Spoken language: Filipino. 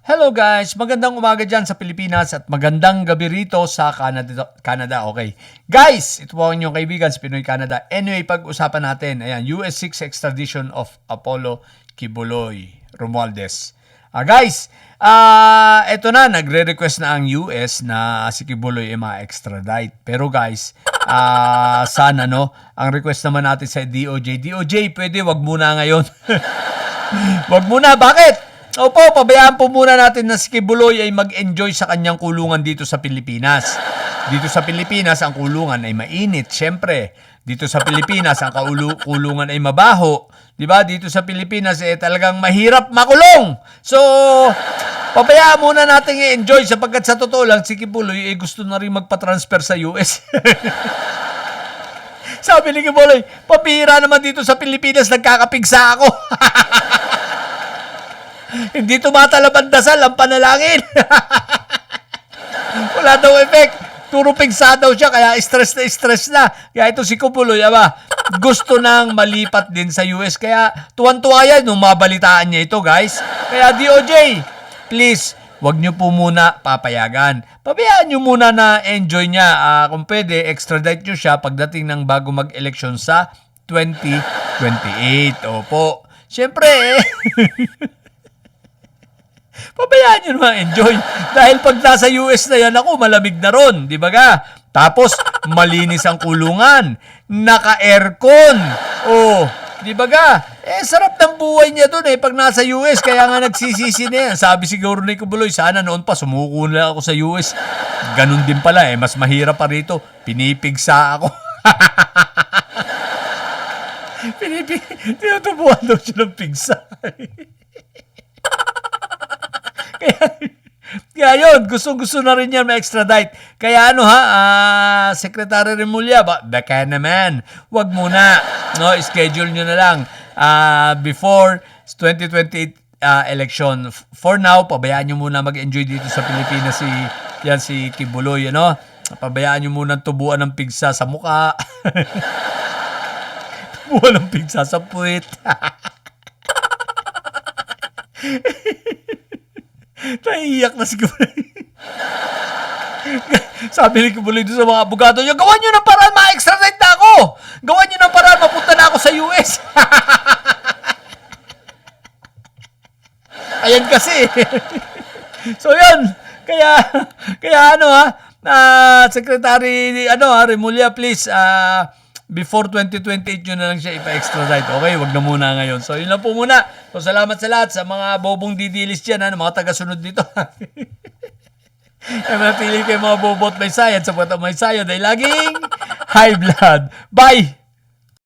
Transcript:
Hello guys, magandang umaga dyan sa Pilipinas at magandang gabi rito sa Canada. Okay. Guys, ito po ang inyong kaibigan sa Pinoy Canada. Anyway, pag-usapan natin, ayan, US 6 extradition of Apollo Kibuloy Romualdez. Guys, eto na, nagre-request na ang US na si Kibuloy ay ma-extradite. Pero guys, sana no, ang request naman natin sa DOJ, pwede wag muna ngayon. Wag muna, bakit? Opo, pabayaan po muna natin na si Kibuloy ay mag-enjoy sa kanyang kulungan dito sa Pilipinas. Dito sa Pilipinas, ang kulungan ay mainit, syempre. Dito sa Pilipinas, ang kulungan ay mabaho. Diba? Dito sa Pilipinas, talagang mahirap makulong. So, pabayaan muna natin i-enjoy sapagkat sa totoo lang, si Kibuloy ay gusto na rin magpa-transfer sa US. Sabi ni Kibuloy, pabihira naman dito sa Pilipinas, nagkakapigsa ako. Hindi tumatalab ang dasal, ang panalangin. Wala daw effect. Turo pigsa daw siya, kaya stress na. Kaya ito si Kibuloy, gusto nang malipat din sa US. Kaya tuwan-tuwa yan nung mabalitaan niya ito, guys. Kaya DOJ, please, wag niyo po muna papayagan. Pabayaan niyo muna na enjoy niya. Kung pwede, extradite niyo siya pagdating ng bago mag-election sa 2028. Opo. Siyempre, pabayaan nyo naman enjoy. Dahil pag nasa US na yan ako, malamig na ron. Di ba ga? Tapos, malinis ang kulungan. Naka-aircon. Oh, di ba ga? Sarap ng buhay niya dun pag nasa US. Kaya nga nagsisisi na yan. Sabi siguro ni Kibuloy, sana noon pa, sumuko na ako sa US. Ganun din pala mas mahirap pa rito. Pinipigsa ako. Tinutubuhan daw siya ng pigsa. Kaya yun, gustong-gusto na rin yan ma-extradite. Kaya Secretary Remulla, baka naman, wag muna. No, schedule nyo na lang before 2028 election. For now, pabayaan nyo muna mag-enjoy dito sa Pilipinas si Kibuloy, Pabayaan nyo muna tubuan ng pigsa sa muka. Tubuan ng pigsa sa puwit. Naiiyak na si Kibuloy. Sabi ni Kibuloy doon sa mga abogado niya, gawan nyo ng paraan, ma-extradite na ako! Gawan nyo ng paraan, mapunta na ako sa US! Ayan kasi. So yun, kaya Secretary Remulla, please, before 2028 nyo na lang siya ipa-extradite. Okay, wag na muna ngayon. So, yun lang po muna. So, salamat sa lahat sa mga bobong didilis dyan, mga taga-sunod dito. Manatili kayo mga bobot may sayad sapagkat may sayad ay laging high blood. Bye!